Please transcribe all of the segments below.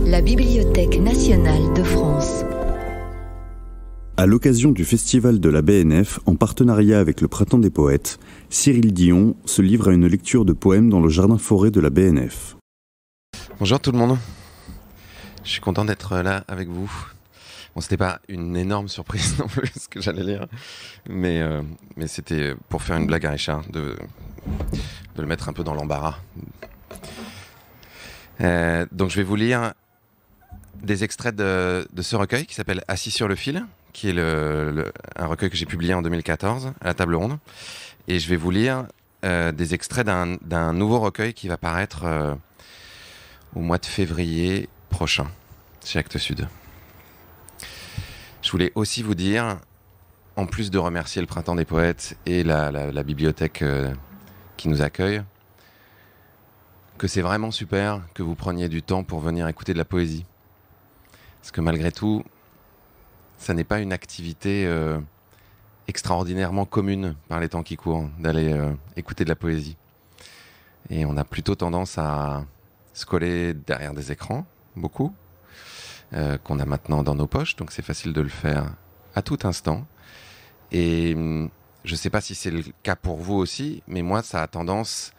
La Bibliothèque nationale de France. À l'occasion du festival de la BNF, en partenariat avec le Printemps des Poètes, Cyril Dion se livre à une lecture de poèmes dans le jardin-forêt de la BNF. Bonjour tout le monde, je suis content d'être là avec vous. Bon, c'était pas une énorme surprise non plus ce que j'allais lire, mais c'était pour faire une blague à Richard, de le mettre un peu dans l'embarras. Donc je vais vous lire des extraits de ce recueil qui s'appelle Assis sur le fil, qui est un recueil que j'ai publié en 2014 à la Table Ronde. Et je vais vous lire des extraits d'un nouveau recueil qui va paraître au mois de février prochain, chez Actes Sud. Je voulais aussi vous dire, en plus de remercier le Printemps des Poètes et la bibliothèque qui nous accueille, que c'est vraiment super que vous preniez du temps pour venir écouter de la poésie. Parce que malgré tout, ça n'est pas une activité extraordinairement commune par les temps qui courent, d'aller écouter de la poésie. Et on a plutôt tendance à se coller derrière des écrans, beaucoup, qu'on a maintenant dans nos poches, donc c'est facile de le faire à tout instant. Et je ne sais pas si c'est le cas pour vous aussi, mais moi, ça a tendance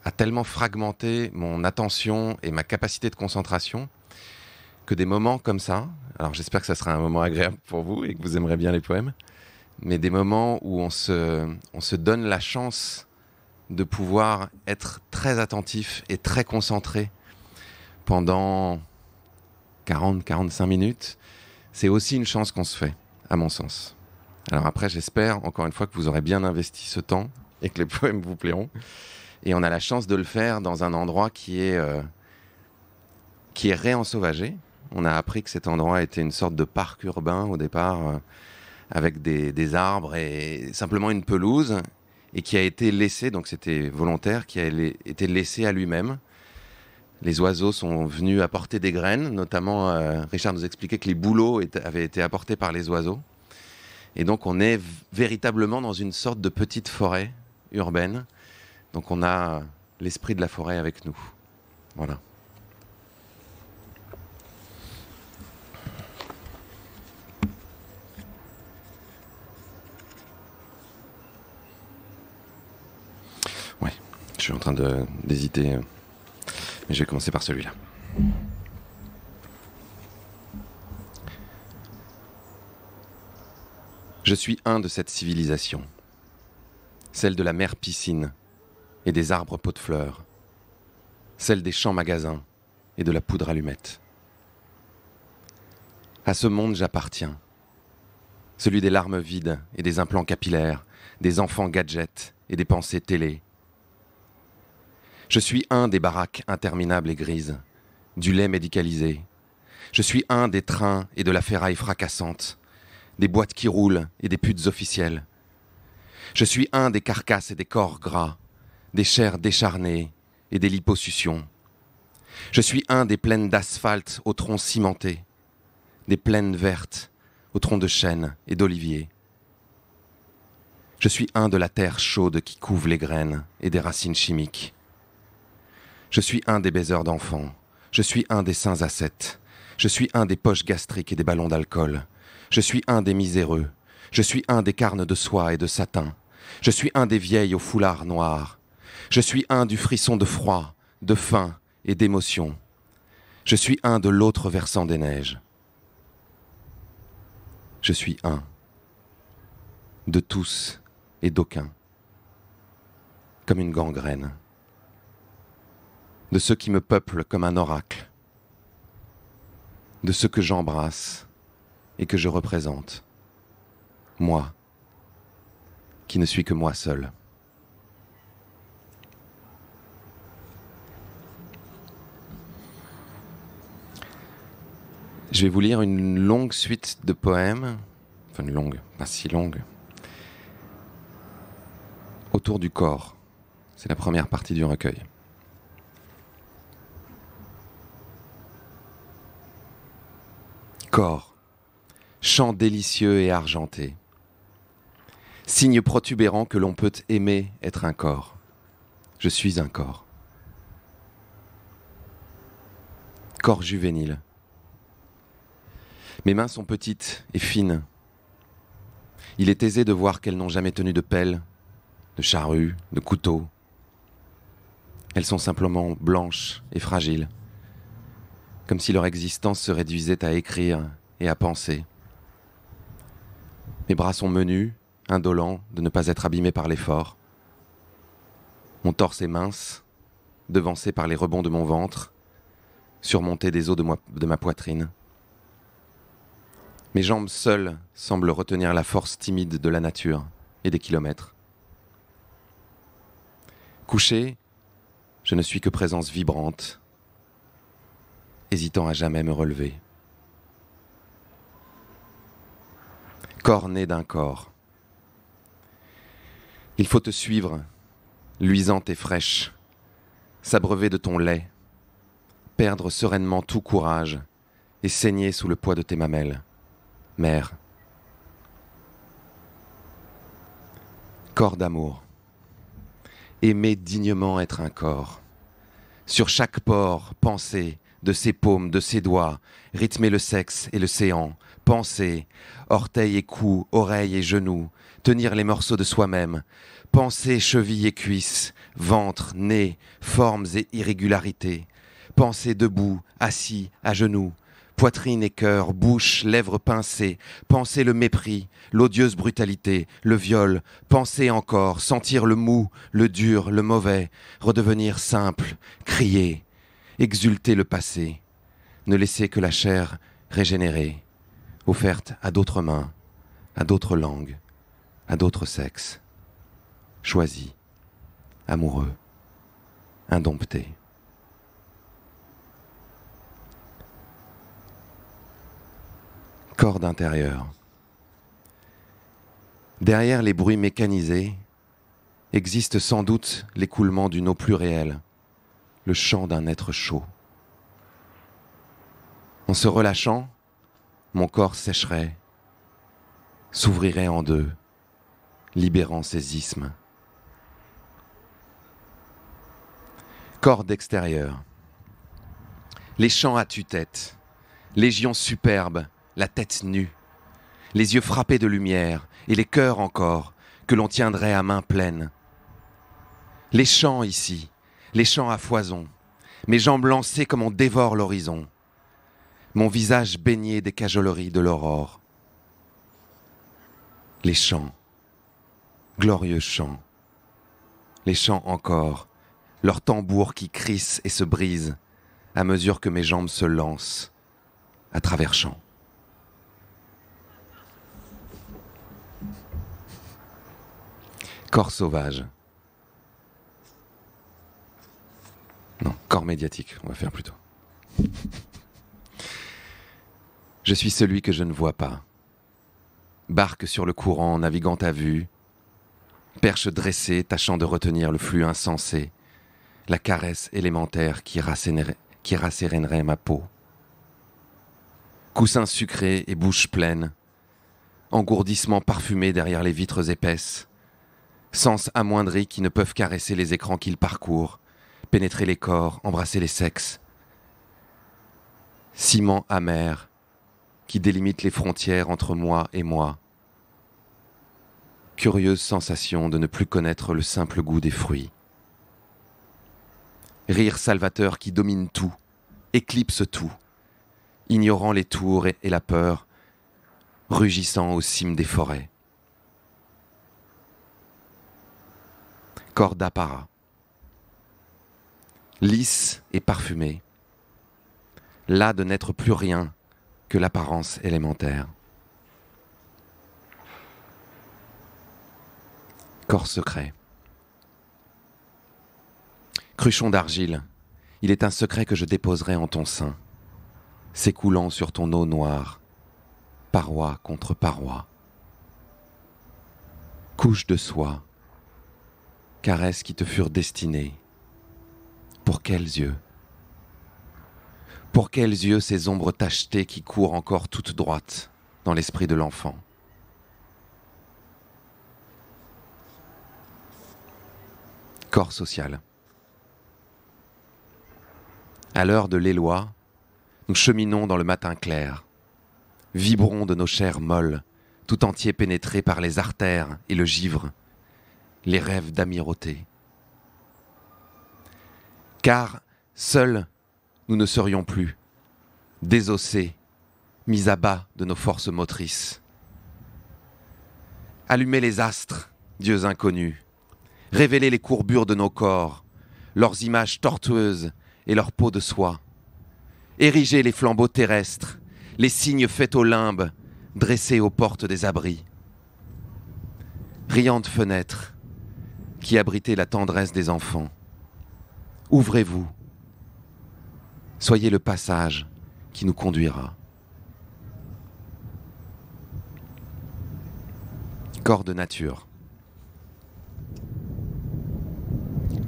à tellement fragmenter mon attention et ma capacité de concentration que des moments comme ça, alors j'espère que ça sera un moment agréable pour vous et que vous aimerez bien les poèmes, mais des moments où on se donne la chance de pouvoir être très attentif et très concentré pendant 40-45 minutes, c'est aussi une chance qu'on se fait, à mon sens. Alors après, j'espère, encore une fois, que vous aurez bien investi ce temps et que les poèmes vous plairont. Et on a la chance de le faire dans un endroit qui est réensauvagé. On a appris que cet endroit était une sorte de parc urbain au départ, avec des arbres et simplement une pelouse, et qui a été laissé, donc c'était volontaire, qui a été laissé à lui-même. Les oiseaux sont venus apporter des graines, notamment Richard nous expliquait que les bouleaux avaient été apportés par les oiseaux. Et donc on est véritablement dans une sorte de petite forêt urbaine. Donc on a l'esprit de la forêt avec nous. Voilà. Ouais, je suis en train d'hésiter, mais je vais commencer par celui-là. Je suis un de cette civilisation, celle de la mer piscine et des arbres pots de fleurs, celle des champs magasins et de la poudre allumette. À ce monde j'appartiens, celui des larmes vides et des implants capillaires, des enfants gadgets et des pensées télé. Je suis un des baraques interminables et grises, du lait médicalisé. Je suis un des trains et de la ferraille fracassante, des boîtes qui roulent et des putes officielles. Je suis un des carcasses et des corps gras, des chairs décharnées et des liposuctions. Je suis un des plaines d'asphalte aux troncs cimentés, des plaines vertes aux troncs de chêne et d'olivier. Je suis un de la terre chaude qui couve les graines et des racines chimiques. Je suis un des baiseurs d'enfants, je suis un des seins ascètes, je suis un des poches gastriques et des ballons d'alcool, je suis un des miséreux, je suis un des carnes de soie et de satin, je suis un des vieilles au foulard noir, je suis un du frisson de froid, de faim et d'émotion. Je suis un de l'autre versant des neiges. Je suis un de tous et d'aucuns, comme une gangrène, de ceux qui me peuplent comme un oracle, de ceux que j'embrasse et que je représente, moi, qui ne suis que moi seul. Je vais vous lire une longue suite de poèmes, enfin une longue, pas si longue, autour du corps. C'est la première partie du recueil. Corps, chant délicieux et argenté, signe protubérant que l'on peut aimer être un corps. Je suis un corps. Corps juvénile. Mes mains sont petites et fines. Il est aisé de voir qu'elles n'ont jamais tenu de pelle, de charrue, de couteau. Elles sont simplement blanches et fragiles, comme si leur existence se réduisait à écrire et à penser. Mes bras sont menus, indolents de ne pas être abîmés par l'effort. Mon torse est mince, devancé par les rebonds de mon ventre, surmonté des os de ma poitrine. Mes jambes seules semblent retenir la force timide de la nature et des kilomètres. Couché, je ne suis que présence vibrante, hésitant à jamais me relever. Corps né d'un corps. Il faut te suivre, luisante et fraîche, s'abreuver de ton lait, perdre sereinement tout courage et saigner sous le poids de tes mamelles. Mère. Corps d'amour. Aimer dignement être un corps. Sur chaque pore, penser, de ses paumes, de ses doigts, rythmer le sexe et le séant, penser, orteils et cou, oreilles et genoux, tenir les morceaux de soi-même, penser chevilles et cuisses, ventre, nez, formes et irrégularités, penser debout, assis, à genoux, poitrine et cœur, bouche, lèvres pincées, penser le mépris, l'odieuse brutalité, le viol, penser encore, sentir le mou, le dur, le mauvais, redevenir simple, crier, exulter le passé, ne laisser que la chair régénérée, offerte à d'autres mains, à d'autres langues, à d'autres sexes, choisi, amoureux, indompté. Corps d'intérieur. Derrière les bruits mécanisés, existe sans doute l'écoulement d'une eau plus réelle, le chant d'un être chaud. En se relâchant, mon corps sécherait, s'ouvrirait en deux, libérant ses isthmes. Corps d'extérieur. Les chants à tue-tête, légion superbe, la tête nue, les yeux frappés de lumière et les cœurs encore que l'on tiendrait à main pleine. Les chants ici, les chants à foison, mes jambes lancées comme on dévore l'horizon, mon visage baigné des cajoleries de l'aurore. Les chants, glorieux chants, les chants encore, leurs tambours qui crissent et se brisent à mesure que mes jambes se lancent à travers champs. Corps sauvage. Non, corps médiatique, on va faire plutôt. Je suis celui que je ne vois pas. Barque sur le courant, naviguant à vue. Perche dressée, tâchant de retenir le flux insensé. La caresse élémentaire qui rassérénerait ma peau. Coussin sucré et bouche pleine. Engourdissement parfumé derrière les vitres épaisses. Sens amoindris qui ne peuvent caresser les écrans qu'ils parcourent, pénétrer les corps, embrasser les sexes. Ciment amer qui délimite les frontières entre moi et moi. Curieuse sensation de ne plus connaître le simple goût des fruits. Rire salvateur qui domine tout, éclipse tout, ignorant les tours et la peur, rugissant aux cimes des forêts. Corps d'apparat. Lisse et parfumé, là de n'être plus rien que l'apparence élémentaire. Corps secret. Cruchon d'argile, il est un secret que je déposerai en ton sein, s'écoulant sur ton eau noire, paroi contre paroi. Couche de soie, caresses qui te furent destinées. Pour quels yeux? Pour quels yeux ces ombres tachetées qui courent encore toutes droites dans l'esprit de l'enfant? Corps social. À l'heure de l'éloi, Nous cheminons dans le matin clair, vibrons de nos chairs molles, tout entiers pénétrés par les artères et le givre, les rêves d'amirauté. Car seuls nous ne serions plus, désossés, mis à bas de nos forces motrices. Allumez les astres, dieux inconnus, révélez les courbures de nos corps, leurs images tortueuses et leurs peaux de soie. Érigez les flambeaux terrestres, les signes faits au limbe, dressés aux portes des abris. Riantes fenêtres, qui abritez la tendresse des enfants, ouvrez-vous, soyez le passage qui nous conduira. Corps de nature.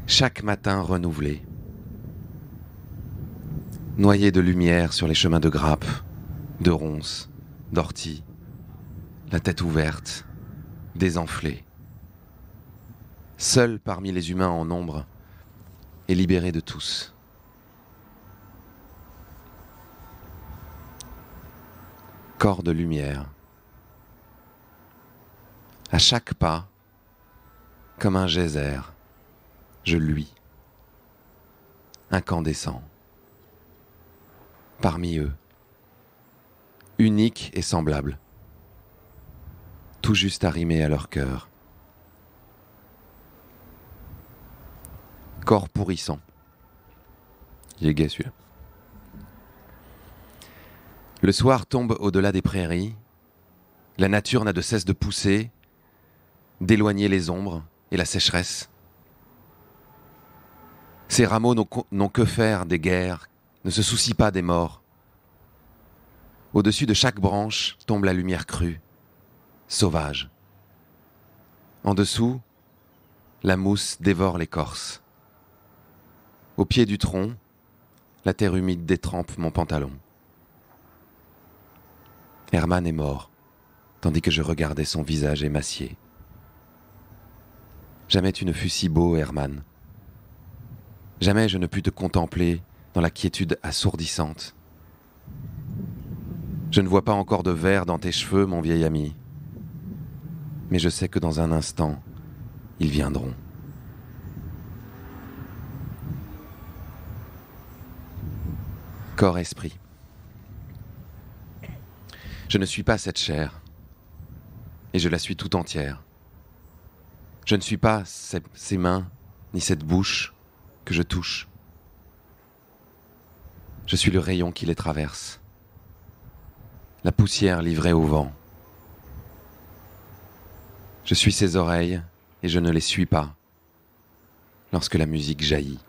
Chaque matin renouvelé, noyé de lumière sur les chemins de grappes, de ronces, d'orties, la tête ouverte, désenflée. Seul parmi les humains en nombre et libéré de tous. Corps de lumière. À chaque pas, comme un geyser, je luis, incandescent. Parmi eux, unique et semblable, tout juste arrimé à leur cœur. Corps pourrissant. Il est gai celui-là. Le soir tombe au-delà des prairies, la nature n'a de cesse de pousser, d'éloigner les ombres et la sécheresse. Ces rameaux n'ont que faire des guerres, ne se soucient pas des morts. Au-dessus de chaque branche tombe la lumière crue, sauvage. En dessous, la mousse dévore l'écorce. Au pied du tronc, la terre humide détrempe mon pantalon. Hermann est mort, tandis que je regardais son visage émacié. Jamais tu ne fus si beau, Hermann. Jamais je ne pus te contempler dans la quiétude assourdissante. Je ne vois pas encore de verre dans tes cheveux, mon vieil ami. Mais je sais que dans un instant, ils viendront. Corps-esprit. Je ne suis pas cette chair, et je la suis tout entière. Je ne suis pas ces mains, ni cette bouche que je touche. Je suis le rayon qui les traverse, la poussière livrée au vent. Je suis ses oreilles et je ne les suis pas lorsque la musique jaillit.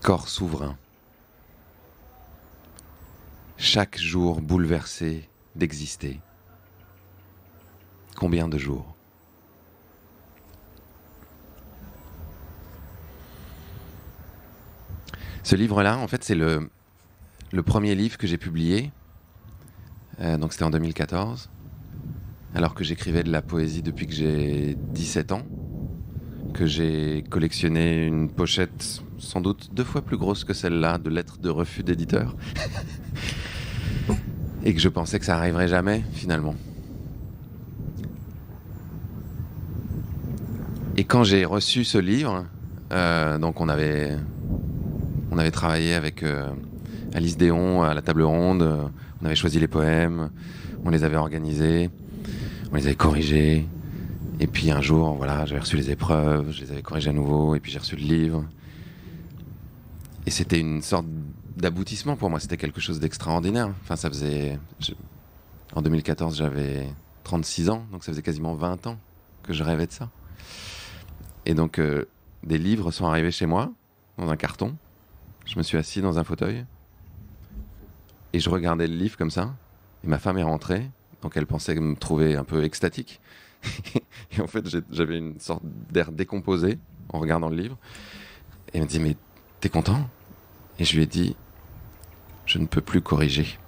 Corps souverain. Chaque jour bouleversé d'exister. Combien de jours ? Ce livre-là, en fait, c'est le premier livre que j'ai publié. Donc c'était en 2014, alors que j'écrivais de la poésie depuis que j'ai 17 ans, que j'ai collectionné une pochette sans doute 2 fois plus grosse que celle-là de lettres de refus d'éditeur, et que je pensais que ça arriverait jamais, finalement. Et quand j'ai reçu ce livre, donc on avait travaillé avec Alice Déon à la table ronde, on avait choisi les poèmes, on les avait organisés, on les avait corrigés, et puis un jour, voilà, j'avais reçu les épreuves, je les avais corrigées à nouveau, et puis j'ai reçu le livre. Et c'était une sorte d'aboutissement pour moi, c'était quelque chose d'extraordinaire. Enfin, ça faisait... En 2014, j'avais 36 ans, donc ça faisait quasiment 20 ans que je rêvais de ça. Et donc, des livres sont arrivés chez moi, dans un carton. Je me suis assis dans un fauteuil, et je regardais le livre comme ça, et ma femme est rentrée, donc elle pensait me trouver un peu extatique. Et en fait, j'avais une sorte d'air décomposé en regardant le livre. Et elle me dit, mais t'es content ? Et je lui ai dit, je ne peux plus corriger.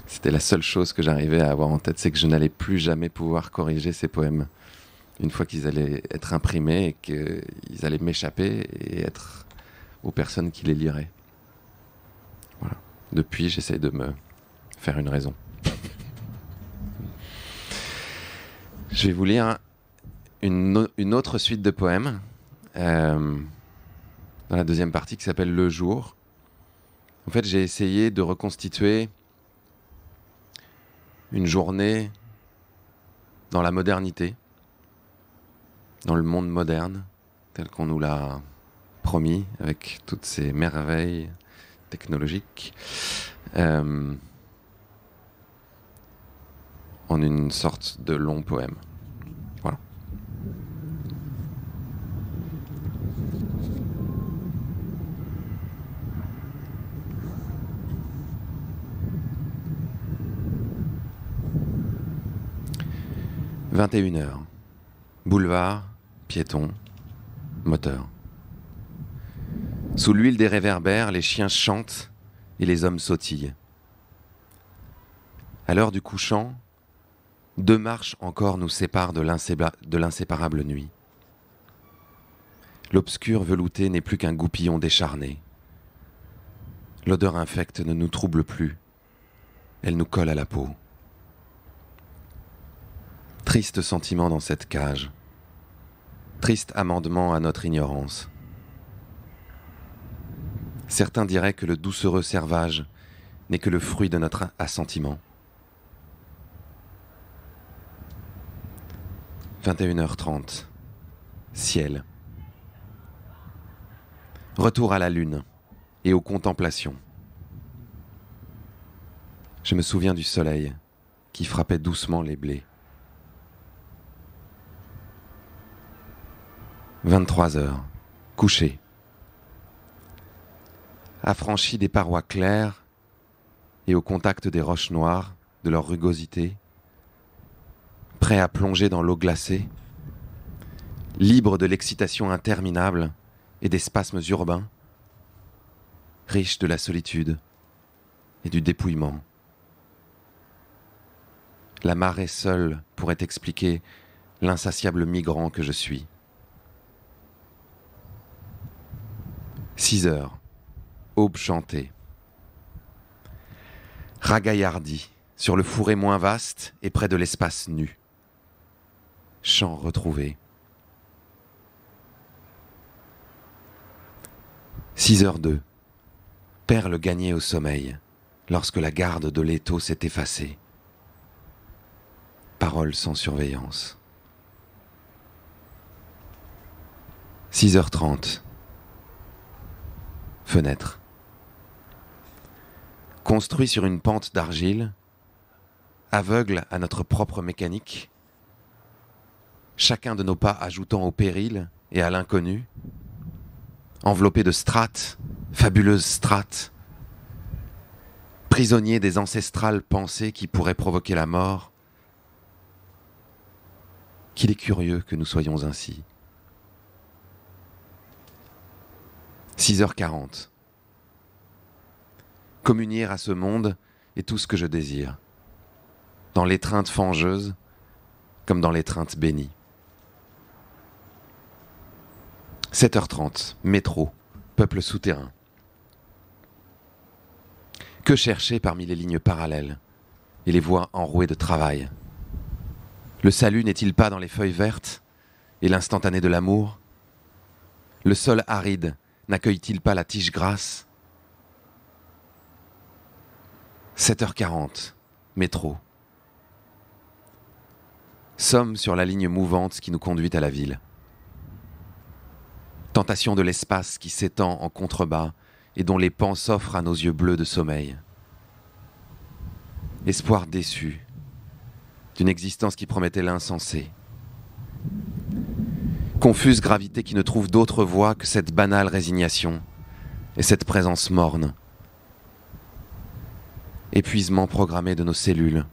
C'était la seule chose que j'arrivais à avoir en tête, c'est que je n'allais plus jamais pouvoir corriger ces poèmes. une fois qu'ils allaient être imprimés et qu'ils allaient m'échapper et être aux personnes qui les liraient. Voilà. Depuis, j'essaie de me faire une raison. Je vais vous lire une autre suite de poèmes dans la deuxième partie qui s'appelle « Le jour ». En fait, j'ai essayé de reconstituer une journée dans la modernité, dans le monde moderne, tel qu'on nous l'a promis, avec toutes ces merveilles technologiques, en une sorte de long poème. Voilà. « 21h. Boulevard, piéton, moteur. Sous l'huile des réverbères, les chiens chantent et les hommes sautillent. À l'heure du couchant, 2 marches encore nous séparent de l'inséparable nuit. L'obscur velouté n'est plus qu'un goupillon décharné. L'odeur infecte ne nous trouble plus. Elle nous colle à la peau. Triste sentiment dans cette cage. Triste amendement à notre ignorance. Certains diraient que le doucereux servage n'est que le fruit de notre assentiment. 21h30. Ciel. Retour à la lune et aux contemplations. Je me souviens du soleil qui frappait doucement les blés. 23h. Couché. Affranchi des parois claires et au contact des roches noires, de leur rugosité, prêt à plonger dans l'eau glacée, libre de l'excitation interminable et des spasmes urbains, riche de la solitude et du dépouillement. La marée seule pourrait expliquer l'insatiable migrant que je suis. 6h. Aube chantée. Ragaillardi, sur le fourré moins vaste et près de l'espace nu. Chant retrouvé. 6h02. Perle gagnée au sommeil, lorsque la garde de l'étau s'est effacée. Parole sans surveillance. 6h30. Fenêtre. Construit sur une pente d'argile, aveugle à notre propre mécanique, chacun de nos pas ajoutant au péril et à l'inconnu, enveloppé de strates, fabuleuses strates, prisonnier des ancestrales pensées qui pourraient provoquer la mort, qu'il est curieux que nous soyons ainsi. 6h40. Communier à ce monde est tout ce que je désire, dans l'étreinte fangeuse comme dans l'étreinte bénie. 7h30. Métro, peuple souterrain. Que chercher parmi les lignes parallèles et les voies enrouées de travail? Le salut n'est-il pas dans les feuilles vertes et l'instantané de l'amour? Le sol aride n'accueille-t-il pas la tige grasse? 7h40, métro. Sommes sur la ligne mouvante qui nous conduit à la ville. Tentation de l'espace qui s'étend en contrebas et dont les pans s'offrent à nos yeux bleus de sommeil. Espoir déçu d'une existence qui promettait l'insensé. Confuse gravité qui ne trouve d'autre voie que cette banale résignation et cette présence morne. Épuisement programmé de nos cellules,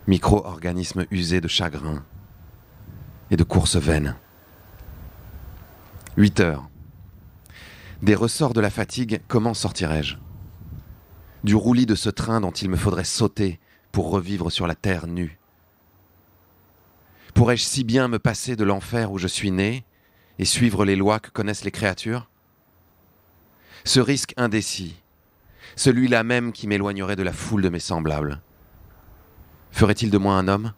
micro-organismes usés de chagrin et de courses vaines. 8h. Des ressorts de la fatigue, comment sortirais-je? Du roulis de ce train dont il me faudrait sauter pour revivre sur la terre nue. Pourrais-je si bien me passer de l'enfer où je suis né et suivre les lois que connaissent les créatures? Ce risque indécis, celui-là même qui m'éloignerait de la foule de mes semblables, ferait-il de moi un homme?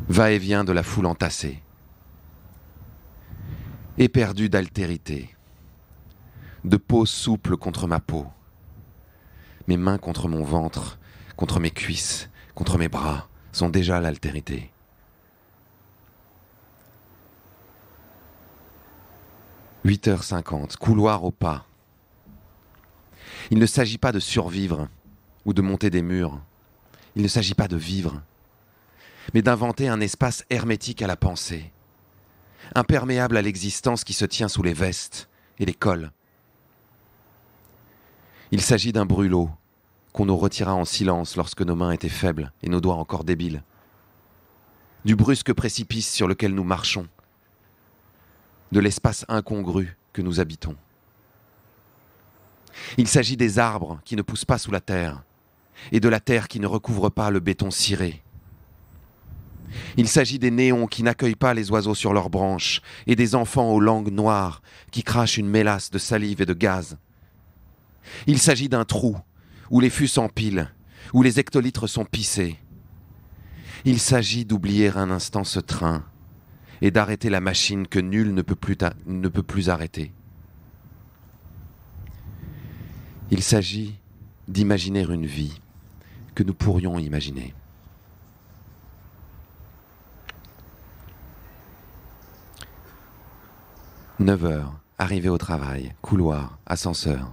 Va-et-vient de la foule entassée, éperdu d'altérité, de peau souple contre ma peau, mes mains contre mon ventre, contre mes cuisses, contre mes bras, sont déjà l'altérité. « 8h50, couloir au pas. Il ne s'agit pas de survivre ou de monter des murs. Il ne s'agit pas de vivre, mais d'inventer un espace hermétique à la pensée, imperméable à l'existence qui se tient sous les vestes et les cols. Il s'agit d'un brûlot qu'on nous retira en silence lorsque nos mains étaient faibles et nos doigts encore débiles, du brusque précipice sur lequel nous marchons, de l'espace incongru que nous habitons. Il s'agit des arbres qui ne poussent pas sous la terre et de la terre qui ne recouvre pas le béton ciré. Il s'agit des néons qui n'accueillent pas les oiseaux sur leurs branches et des enfants aux langues noires qui crachent une mélasse de salive et de gaz. Il s'agit d'un trou où les fûts s'empilent, où les hectolitres sont pissés. Il s'agit d'oublier un instant ce train et d'arrêter la machine que nul ne peut plus arrêter. Il s'agit d'imaginer une vie que nous pourrions imaginer. « 9h, arrivée au travail, couloir, ascenseur.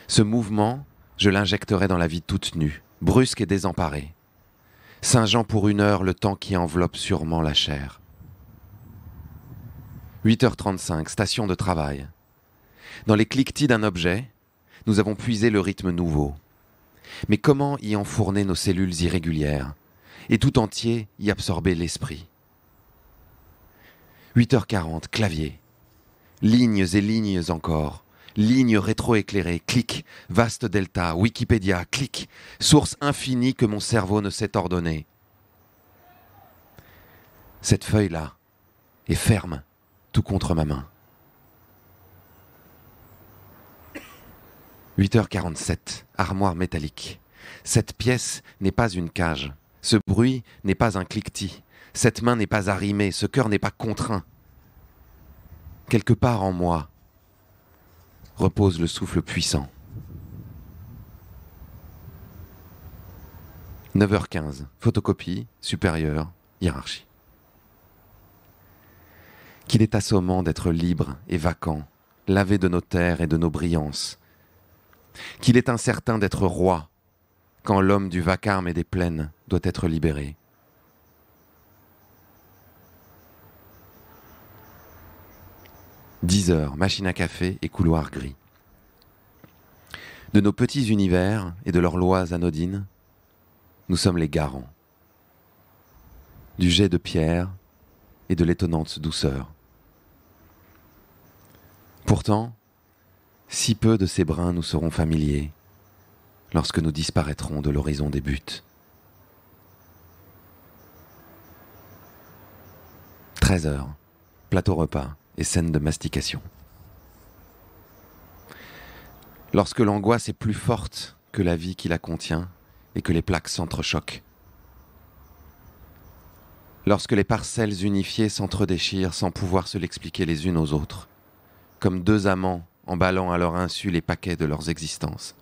Ce mouvement, je l'injecterai dans la vie toute nue, brusque et désemparée. Saint-Jean pour 1 heure, le temps qui enveloppe sûrement la chair. 8h35, station de travail. Dans les cliquetis d'un objet, nous avons puisé le rythme nouveau. Mais comment y enfourner nos cellules irrégulières et tout entier y absorber l'esprit? 8h40, clavier. Lignes et lignes encore. Lignes rétroéclairées, clic, vaste delta, Wikipédia, clic, source infinie que mon cerveau ne sait ordonner. Cette feuille-là est ferme, tout contre ma main. 8h47, armoire métallique. Cette pièce n'est pas une cage. Ce bruit n'est pas un cliquetis. Cette main n'est pas arrimée. Ce cœur n'est pas contraint. Quelque part en moi repose le souffle puissant. 9h15, photocopie, supérieure, hiérarchie. Qu'il est assommant d'être libre et vacant, lavé de nos terres et de nos brillances. Qu'il est incertain d'être roi, quand l'homme du vacarme et des plaines doit être libéré. « 10h, machine à café et couloir gris. De nos petits univers et de leurs lois anodines, nous sommes les garants. Du jet de pierre et de l'étonnante douceur. Pourtant, si peu de ces brins nous seront familiers lorsque nous disparaîtrons de l'horizon des buts. 13h, plateau repas et scène de mastication. Lorsque l'angoisse est plus forte que la vie qui la contient et que les plaques s'entrechoquent. Lorsque les parcelles unifiées s'entredéchirent sans pouvoir se l'expliquer les unes aux autres, comme deux amants emballant à leur insu les paquets de leurs existences.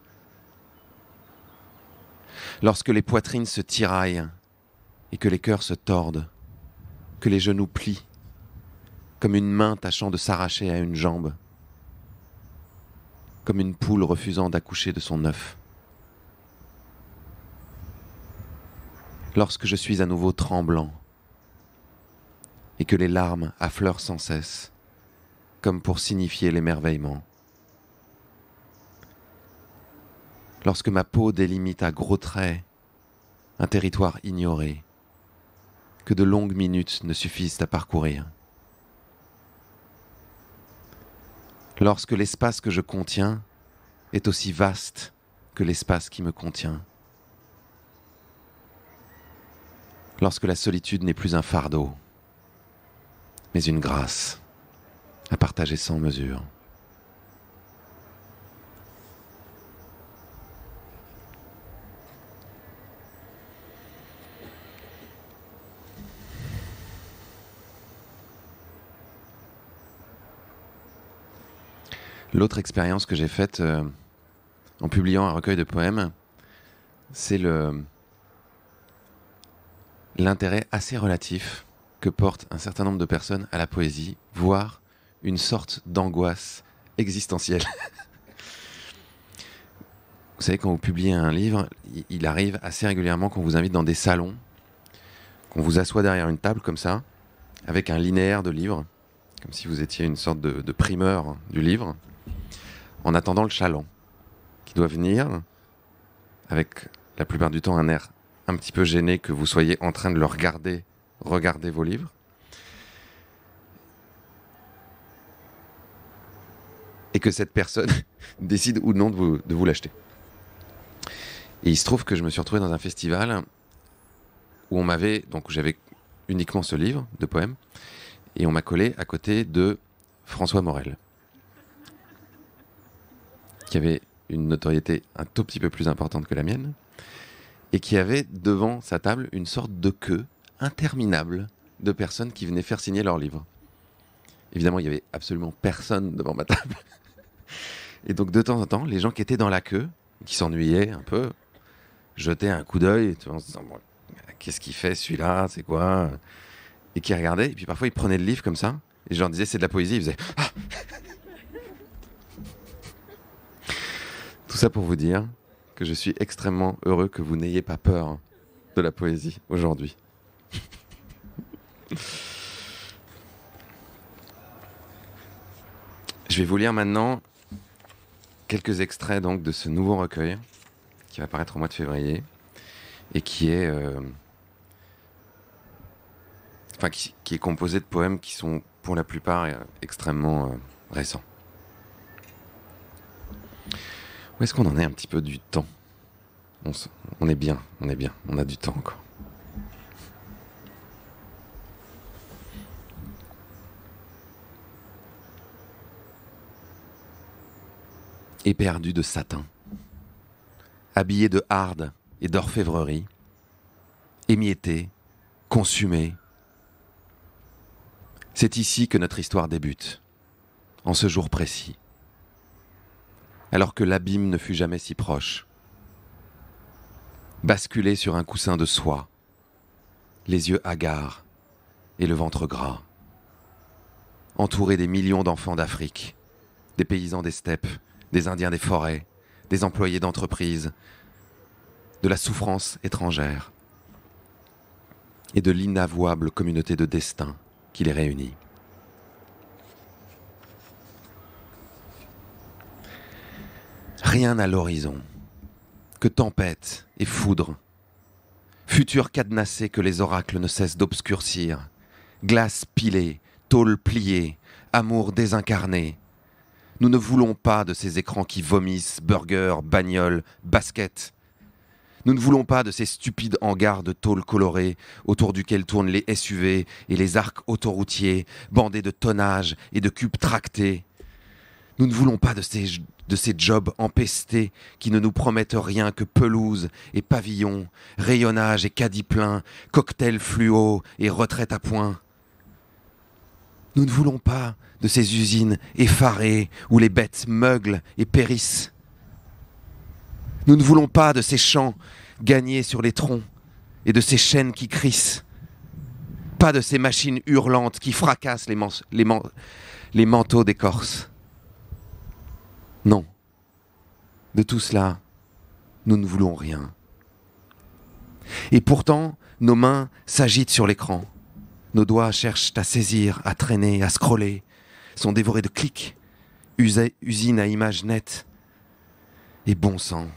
Lorsque les poitrines se tiraillent et que les cœurs se tordent, que les genoux plient, comme une main tâchant de s'arracher à une jambe, comme une poule refusant d'accoucher de son œuf. Lorsque je suis à nouveau tremblant et que les larmes affleurent sans cesse, comme pour signifier l'émerveillement. Lorsque ma peau délimite à gros traits un territoire ignoré, que de longues minutes ne suffisent à parcourir. Lorsque l'espace que je contiens est aussi vaste que l'espace qui me contient. lorsque la solitude n'est plus un fardeau, mais une grâce à partager sans mesure. L'autre expérience que j'ai faite en publiant un recueil de poèmes, c'est l'intérêt assez relatif que porte un certain nombre de personnes à la poésie, voire une sorte d'angoisse existentielle. Vous savez, quand vous publiez un livre, il arrive assez régulièrement qu'on vous invite dans des salons, qu'on vous assoit derrière une table comme ça, avec un linéaire de livres, comme si vous étiez une sorte de primeur du livre, en attendant le chaland, qui doit venir avec la plupart du temps un air un petit peu gêné que vous soyez en train de le regarder vos livres. Et que cette personne décide ou non de vous l'acheter. Et il se trouve que je me suis retrouvé dans un festival où j'avais uniquement ce livre de poèmes, et on m'a collé à côté de François Morel, qui avait une notoriété un tout petit peu plus importante que la mienne, et qui avait devant sa table une sorte de queue interminable de personnes qui venaient faire signer leurs livres. Évidemment, il n'y avait absolument personne devant ma table. Et donc, de temps en temps, les gens qui étaient dans la queue, qui s'ennuyaient un peu, jetaient un coup d'œil, en se disant, bon, qu'est-ce qu'il fait celui-là, c'est quoi? Et qui regardaient, et puis parfois ils prenaient le livre comme ça, et je leur disais c'est de la poésie, ils faisaient ah. Tout ça pour vous dire que je suis extrêmement heureux que vous n'ayez pas peur de la poésie aujourd'hui. Je vais vous lire maintenant quelques extraits donc de ce nouveau recueil qui va paraître au mois de février et qui est qui est composé de poèmes qui sont pour la plupart extrêmement récents. Où est-ce qu'on en est un petit peu du temps? On est bien, on a du temps encore. Éperdu de satin, habillé de harde et d'orfèvrerie, émietté, consumé. C'est ici que notre histoire débute, en ce jour précis, alors que l'abîme ne fut jamais si proche. Basculé sur un coussin de soie, les yeux hagards et le ventre gras, entouré des millions d'enfants d'Afrique, des paysans des steppes, des Indiens des forêts, des employés d'entreprise, de la souffrance étrangère et de l'inavouable communauté de destin qui les réunit. Rien à l'horizon, que tempête et foudre, futur cadenassé que les oracles ne cessent d'obscurcir, glace pilée, tôle pliée, amour désincarné. Nous ne voulons pas de ces écrans qui vomissent, burgers, bagnoles, baskets. Nous ne voulons pas de ces stupides hangars de tôle colorée autour duquel tournent les SUV et les arcs autoroutiers, bandés de tonnage et de cubes tractés. Nous ne voulons pas de ces jobs empestés qui ne nous promettent rien que pelouse et pavillon, rayonnage et caddie plein, cocktail fluo et retraite à point. Nous ne voulons pas de ces usines effarées où les bêtes meuglent et périssent. Nous ne voulons pas de ces champs gagnés sur les troncs et de ces chaînes qui crissent. Pas de ces machines hurlantes qui fracassent les manteaux d'écorce. Non, de tout cela, nous ne voulons rien. Et pourtant, nos mains s'agitent sur l'écran. Nos doigts cherchent à saisir, à traîner, à scroller, sont dévorés de clics, usines à images nettes. Et bon sang,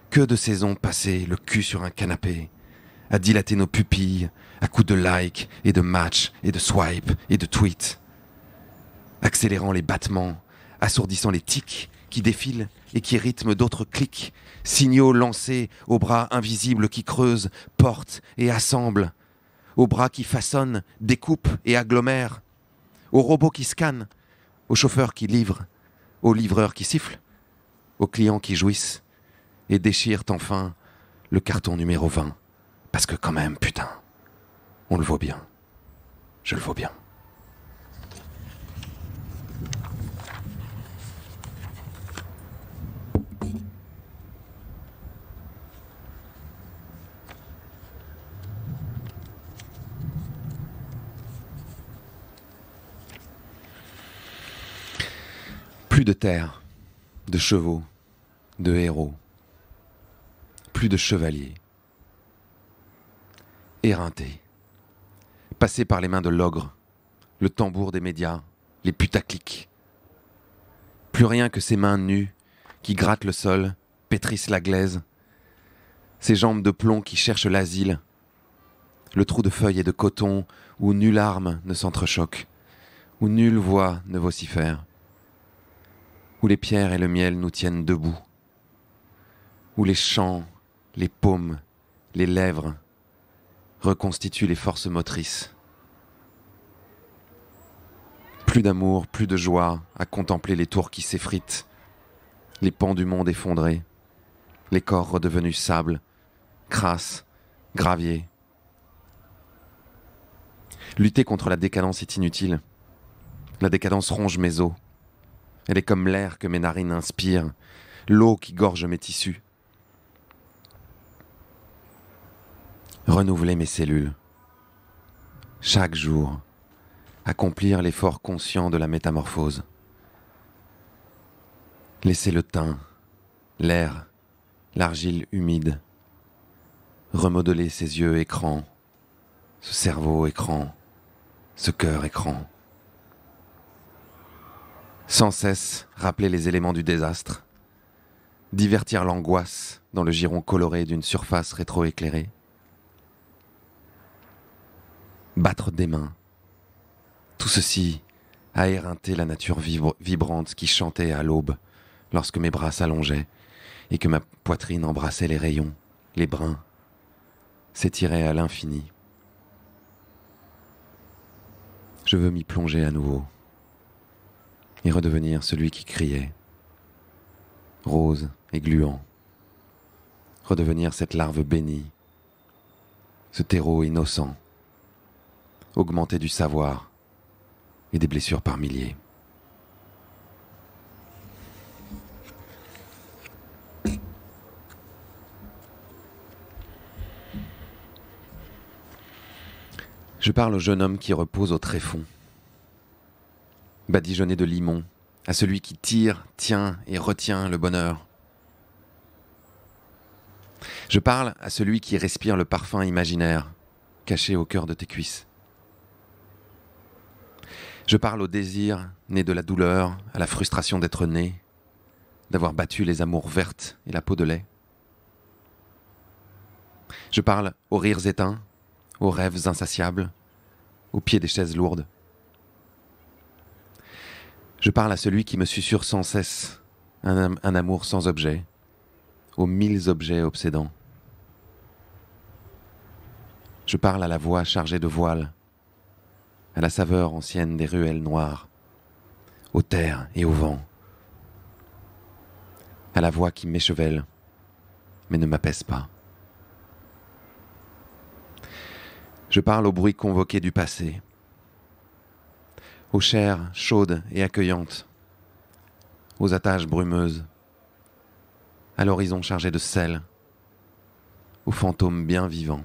que de saisons passées, le cul sur un canapé, à dilater nos pupilles, à coups de like et de match et de swipe et de tweet, accélérant les battements, assourdissant les tics qui défilent et qui rythment d'autres clics, signaux lancés aux bras invisibles qui creusent, portent et assemblent, aux bras qui façonnent, découpent et agglomèrent, aux robots qui scannent, aux chauffeurs qui livrent, aux livreurs qui sifflent, aux clients qui jouissent et déchirent enfin le carton numéro 20. Parce que quand même, putain, on le vaut bien. Je le vaux bien. Plus de terre, de chevaux, de héros, plus de chevaliers. Éreintés, passés par les mains de l'ogre, le tambour des médias, les putaclics. Plus rien que ces mains nues qui grattent le sol, pétrissent la glaise, ces jambes de plomb qui cherchent l'asile, le trou de feuilles et de coton où nulle arme ne s'entrechoque, où nulle voix ne vocifère, où les pierres et le miel nous tiennent debout, où les chants, les paumes, les lèvres reconstituent les forces motrices. Plus d'amour, plus de joie à contempler les tours qui s'effritent, les pans du monde effondrés, les corps redevenus sable, crasse, gravier. Lutter contre la décadence est inutile. La décadence ronge mes os. Elle est comme l'air que mes narines inspirent, l'eau qui gorge mes tissus. Renouveler mes cellules. Chaque jour, accomplir l'effort conscient de la métamorphose. Laisser le teint, l'air, l'argile humide. Remodeler ses yeux écran, ce cerveau écran, ce cœur écran. Sans cesse rappeler les éléments du désastre. Divertir l'angoisse dans le giron coloré d'une surface rétroéclairée. Battre des mains. Tout ceci a éreinté la nature vibrante qui chantait à l'aube lorsque mes bras s'allongeaient et que ma poitrine embrassait les rayons, les brins, s'étirait à l'infini. Je veux m'y plonger à nouveau et redevenir celui qui criait, rose et gluant, redevenir cette larve bénie, ce terreau innocent, augmenter du savoir et des blessures par milliers. Je parle au jeune homme qui repose au tréfonds, badigeonné de limon, à celui qui tire, tient et retient le bonheur. Je parle à celui qui respire le parfum imaginaire, caché au cœur de tes cuisses. Je parle au désir né de la douleur, à la frustration d'être né, d'avoir battu les amours vertes et la peau de lait. Je parle aux rires éteints, aux rêves insatiables, au pied des chaises lourdes. Je parle à celui qui me susurre sans cesse un amour sans objet, aux 1000 objets obsédants. Je parle à la voix chargée de voiles, à la saveur ancienne des ruelles noires, aux terres et au vent, à la voix qui m'échevèle, mais ne m'apaise pas. Je parle au bruit convoqué du passé, aux chairs chaudes et accueillantes, aux attaches brumeuses, à l'horizon chargé de sel, aux fantômes bien vivants.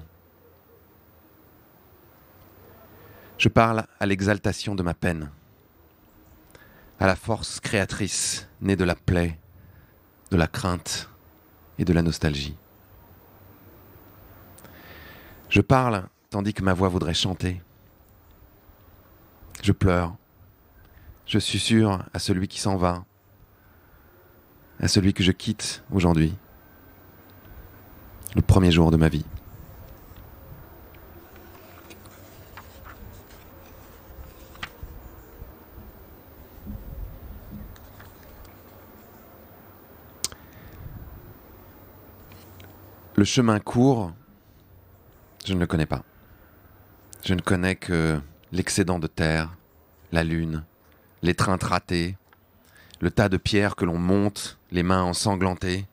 Je parle à l'exaltation de ma peine, à la force créatrice née de la plaie, de la crainte et de la nostalgie. Je parle tandis que ma voix voudrait chanter. Je pleure, je susurre à celui qui s'en va, à celui que je quitte aujourd'hui, le premier jour de ma vie. Le chemin court, je ne le connais pas. Je ne connais que l'excédent de terre, la lune, l'étreinte ratée, le tas de pierres que l'on monte, les mains ensanglantées,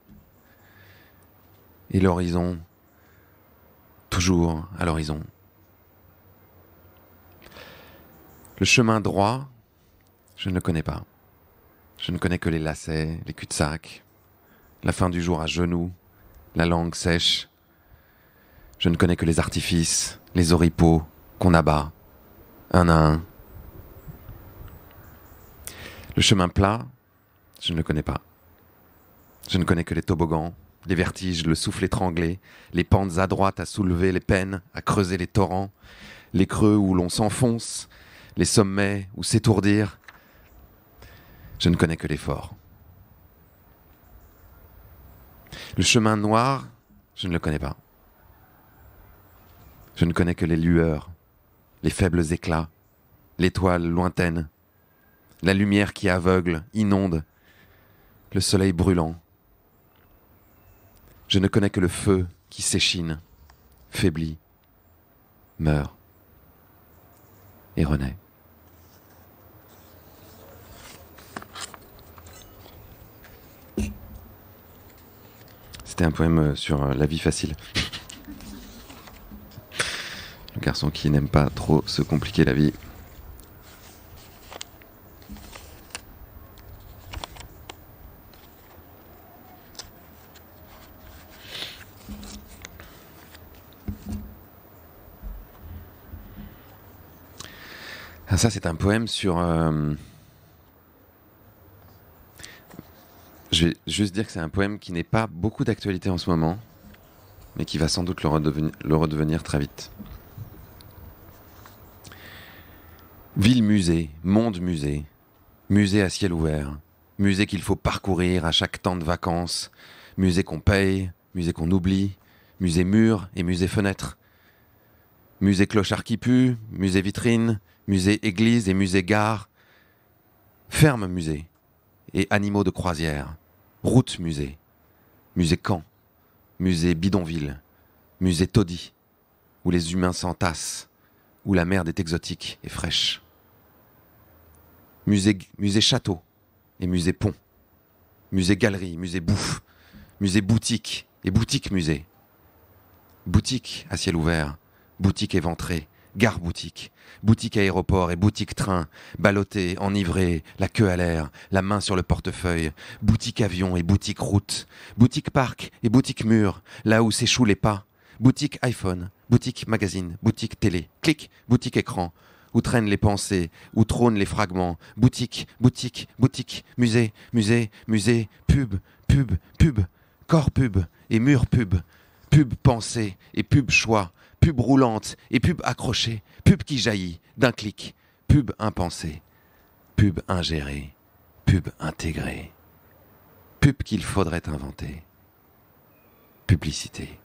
et l'horizon, toujours à l'horizon. Le chemin droit, je ne le connais pas. Je ne connais que les lacets, les cul-de-sac, la fin du jour à genoux, la langue sèche. Je ne connais que les artifices, les oripeaux qu'on abat, un à un. Le chemin plat, je ne le connais pas. Je ne connais que les toboggans, les vertiges, le souffle étranglé, les pentes adroites à soulever les peines, à creuser les torrents, les creux où l'on s'enfonce, les sommets où s'étourdir. Je ne connais que l'effort. Le chemin noir, je ne le connais pas. Je ne connais que les lueurs, les faibles éclats, l'étoile lointaine, la lumière qui aveugle, inonde, le soleil brûlant. Je ne connais que le feu qui s'échine, faiblit, meurt et renaît. C'était un poème sur la vie facile. Le garçon qui n'aime pas trop se compliquer la vie. Ah, ça, c'est un poème sur... Je vais juste dire que c'est un poème qui n'est pas beaucoup d'actualité en ce moment, mais qui va sans doute le redevenir très vite. Ville-musée, monde-musée, musée à ciel ouvert, musée qu'il faut parcourir à chaque temps de vacances, musée qu'on paye, musée qu'on oublie, musée mur et musée fenêtre, musée clochard qui pue, musée vitrine, musée église et musée gare, ferme musée et animaux de croisière, route musée, musée camp, musée bidonville, musée taudis, où les humains s'entassent, où la merde est exotique et fraîche. Musée château et musée pont, musée galerie, musée bouffe, musée boutique et boutique musée, boutique à ciel ouvert, boutique éventrée, gare boutique, boutique aéroport et boutique train, ballotté, enivré, la queue à l'air, la main sur le portefeuille, boutique avion et boutique route, boutique parc et boutique mur, là où s'échouent les pas, boutique iPhone, boutique magazine, boutique télé, clic, boutique écran, où traînent les pensées, où trônent les fragments, boutique, boutique, boutique, musée, musée, musée, pub, pub, pub, corps pub et mur pub, pub pensée et pub choix, pub roulante et pub accrochée, pub qui jaillit d'un clic, pub impensée, pub ingérée, pub intégrée, pub qu'il faudrait inventer, publicité.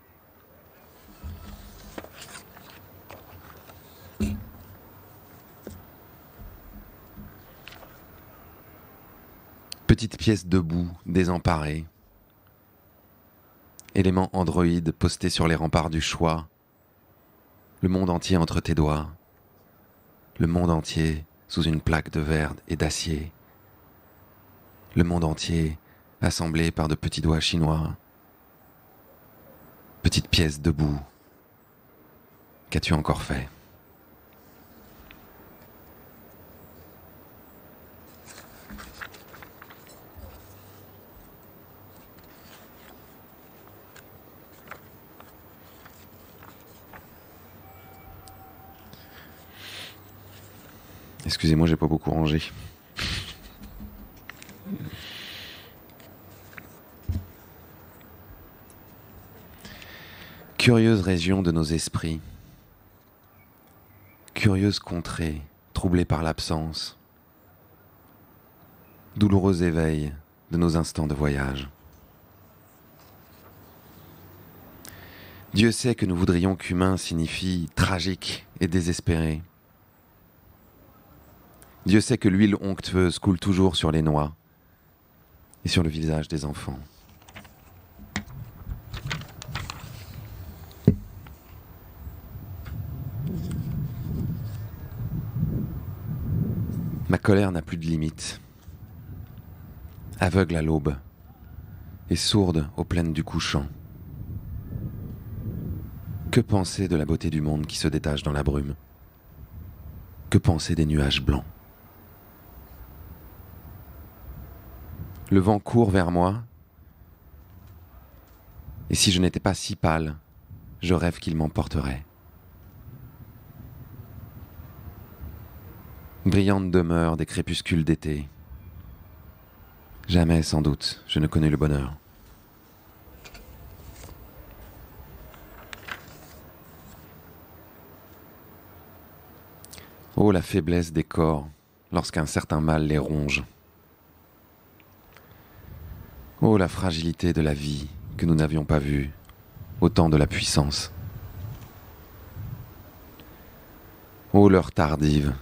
Petite pièce debout, désemparée, élément androïde posté sur les remparts du choix, le monde entier entre tes doigts, le monde entier sous une plaque de verre et d'acier, le monde entier assemblé par de petits doigts chinois. Petite pièce debout, qu'as-tu encore fait ? Excusez-moi, j'ai pas beaucoup rangé. Curieuse région de nos esprits, curieuse contrée, troublée par l'absence, douloureux éveil de nos instants de voyage. Dieu sait que nous voudrions qu'humain signifie tragique et désespéré. Dieu sait que l'huile onctueuse coule toujours sur les noix et sur le visage des enfants. Ma colère n'a plus de limite. Aveugle à l'aube et sourde aux plaines du couchant. Que penser de la beauté du monde qui se détache dans la brume? Que penser des nuages blancs? Le vent court vers moi, et si je n'étais pas si pâle, je rêve qu'il m'emporterait. Brillante demeure des crépuscules d'été. Jamais, sans doute, je ne connais le bonheur. Oh, la faiblesse des corps lorsqu'un certain mal les ronge. Oh, la fragilité de la vie que nous n'avions pas vue au temps de la puissance. Oh, l'heure tardive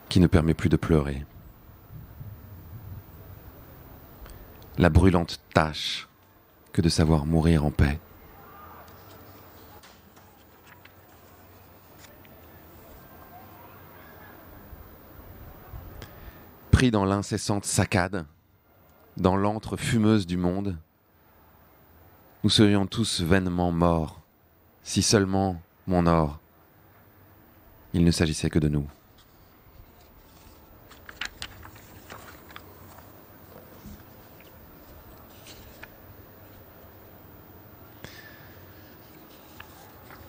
qui ne permet plus de pleurer. La brûlante tâche que de savoir mourir en paix. Pris dans l'incessante saccade, dans l'antre fumeuse du monde, nous serions tous vainement morts, si seulement, mon or, il ne s'agissait que de nous.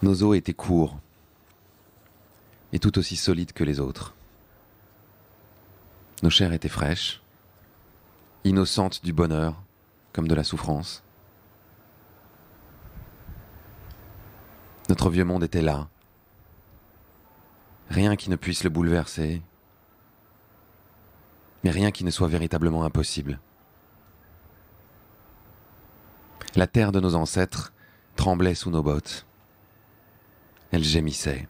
Nos os étaient courts et tout aussi solides que les autres. Nos chairs étaient fraîches, innocentes du bonheur comme de la souffrance. Notre vieux monde était là, rien qui ne puisse le bouleverser, mais rien qui ne soit véritablement impossible. La terre de nos ancêtres tremblait sous nos bottes. Elle gémissait.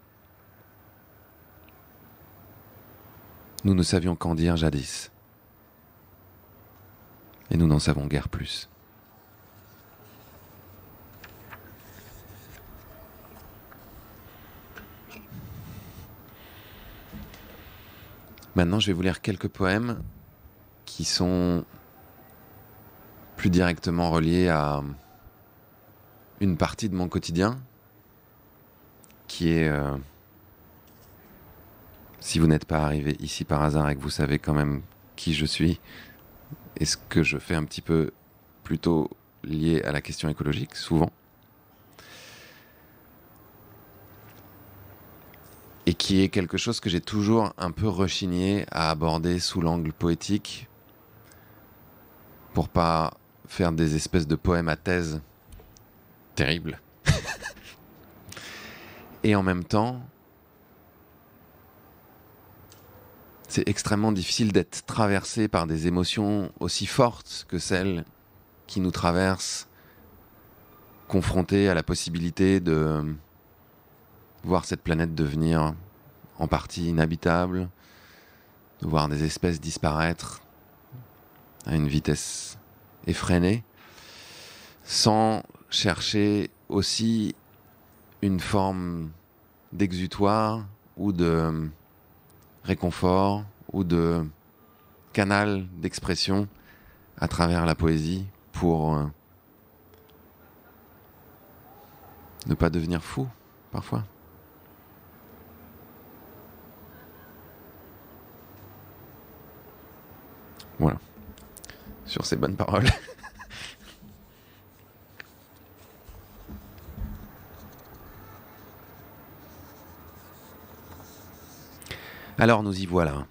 Nous ne savions qu'en dire jadis. Et nous n'en savons guère plus. Maintenant, je vais vous lire quelques poèmes qui sont plus directement reliés à une partie de mon quotidien, qui est, si vous n'êtes pas arrivé ici par hasard et que vous savez quand même qui je suis et ce que je fais un petit peu plutôt lié à la question écologique, souvent, et qui est quelque chose que j'ai toujours un peu rechigné à aborder sous l'angle poétique pour pas faire des espèces de poèmes à thèse terribles. Et en même temps, c'est extrêmement difficile d'être traversé par des émotions aussi fortes que celles qui nous traversent, confrontés à la possibilité de voir cette planète devenir en partie inhabitable, de voir des espèces disparaître à une vitesse effrénée, sans chercher aussi une forme d'exutoire ou de réconfort ou de canal d'expression à travers la poésie pour ne pas devenir fou parfois. Voilà. Sur ces bonnes paroles. Alors nous y voilà.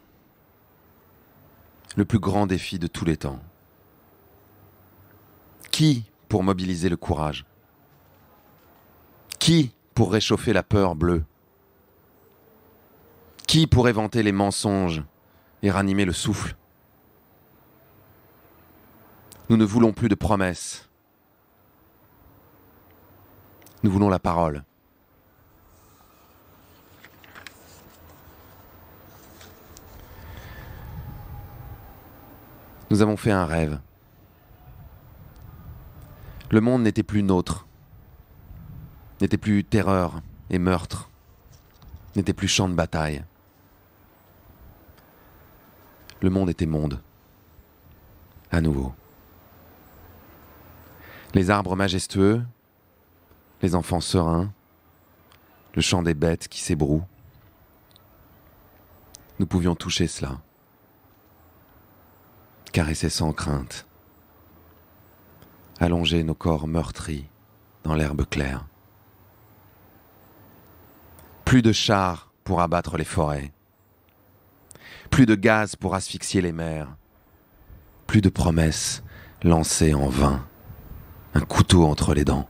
Le plus grand défi de tous les temps. Qui pour mobiliser le courage? Qui pour réchauffer la peur bleue? Qui pour éventer les mensonges et ranimer le souffle? Nous ne voulons plus de promesses. Nous voulons la parole. Nous avons fait un rêve. Le monde n'était plus nôtre, n'était plus terreur et meurtre, n'était plus champ de bataille. le monde était monde. À nouveau. Les arbres majestueux, les enfants sereins, le chant des bêtes qui s'ébrouent. Nous pouvions toucher cela, caresser sans crainte, allonger nos corps meurtris dans l'herbe claire. Plus de chars pour abattre les forêts, plus de gaz pour asphyxier les mers, plus de promesses lancées en vain, un couteau entre les dents.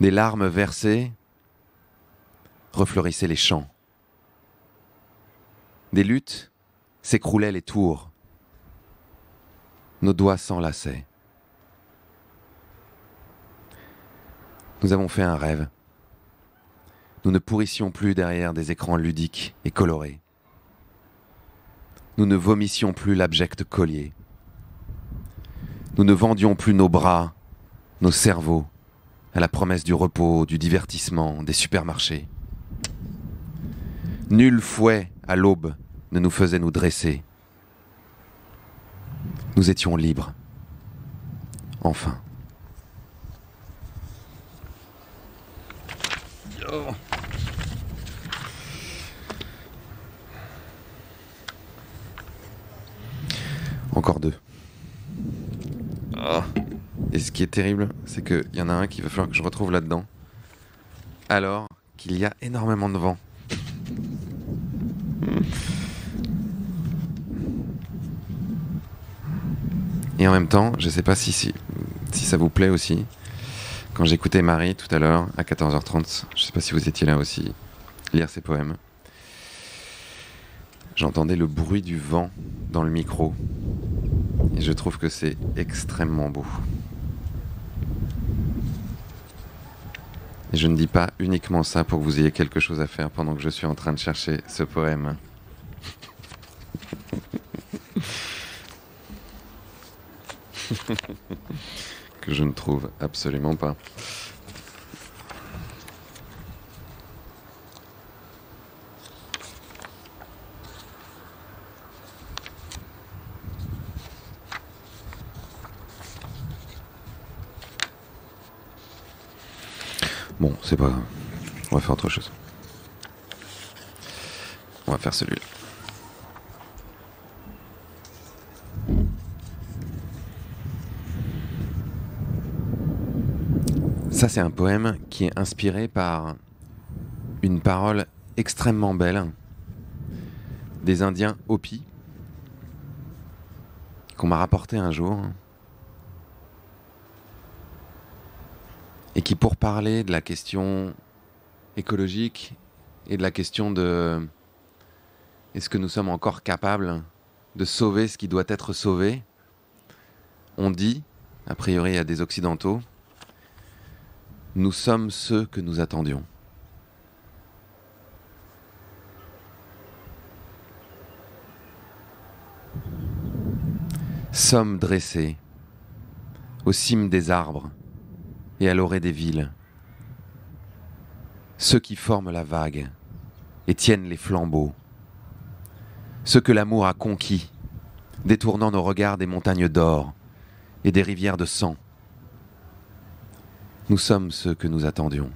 Des larmes versées refleurissaient les champs. Des luttes s'écroulaient les tours. Nos doigts s'enlaçaient. Nous avons fait un rêve. Nous ne pourrissions plus derrière des écrans ludiques et colorés. Nous ne vomissions plus l'abject collier. Nous ne vendions plus nos bras, nos cerveaux, à la promesse du repos, du divertissement, des supermarchés. Nul fouet à l'aube ne nous faisait nous dresser. Nous étions libres. Enfin. Oh. Encore deux. Oh. Et ce qui est terrible, c'est qu'il y en a un qu'il va falloir que je retrouve là-dedans, alors qu'il y a énormément de vent. Et en même temps, je ne sais pas si ça vous plaît aussi, quand j'écoutais Marie tout à l'heure, à 14h30, je ne sais pas si vous étiez là aussi, lire ses poèmes, j'entendais le bruit du vent dans le micro. Et je trouve que c'est extrêmement beau. Et je ne dis pas uniquement ça pour que vous ayez quelque chose à faire pendant que je suis en train de chercher ce poème. Que je ne trouve absolument pas. Bon, c'est pas grave. On va faire autre chose. On va faire celui-là. Ça, c'est un poème qui est inspiré par une parole extrêmement belle des Indiens Hopi qu'on m'a rapporté un jour et qui, pour parler de la question écologique et de la question de est-ce que nous sommes encore capables de sauver ce qui doit être sauvé, on dit, a priori à des Occidentaux, nous sommes ceux que nous attendions. Sommes dressés aux cimes des arbres et à l'orée des villes, ceux qui forment la vague et tiennent les flambeaux, ceux que l'amour a conquis, détournant nos regards des montagnes d'or et des rivières de sang. Nous sommes ceux que nous attendions.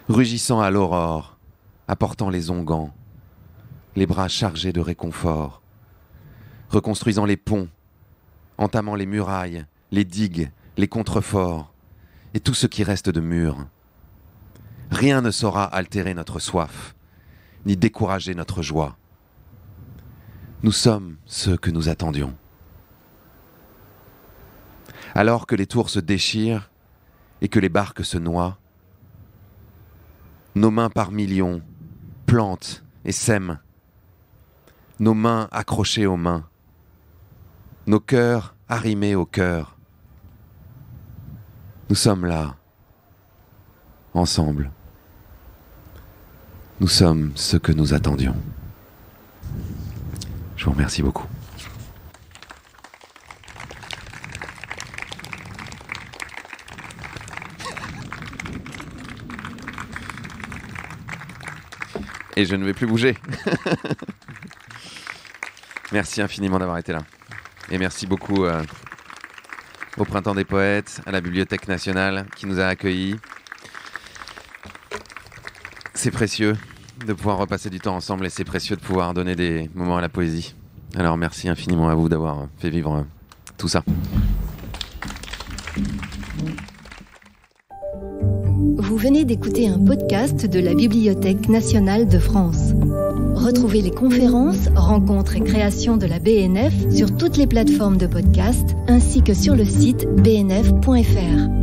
Rugissant à l'aurore, apportant les onguents, les bras chargés de réconfort, reconstruisant les ponts, entamant les murailles, les digues, les contreforts et tout ce qui reste de murs. Rien ne saura altérer notre soif, ni décourager notre joie. Nous sommes ceux que nous attendions. Alors que les tours se déchirent et que les barques se noient, nos mains par millions plantent et sèment, nos mains accrochées aux mains, nos cœurs arrimés au cœur. Nous sommes là, ensemble. Nous sommes ce que nous attendions. Je vous remercie beaucoup. Et je ne vais plus bouger. Merci infiniment d'avoir été là. Et merci beaucoup au Printemps des Poètes, à la Bibliothèque nationale qui nous a accueillis. C'est précieux de pouvoir repasser du temps ensemble et c'est précieux de pouvoir donner des moments à la poésie. Alors merci infiniment à vous d'avoir fait vivre tout ça. Vous venez d'écouter un podcast de la Bibliothèque nationale de France. Retrouvez les conférences, rencontres et créations de la BNF sur toutes les plateformes de podcast ainsi que sur le site bnf.fr.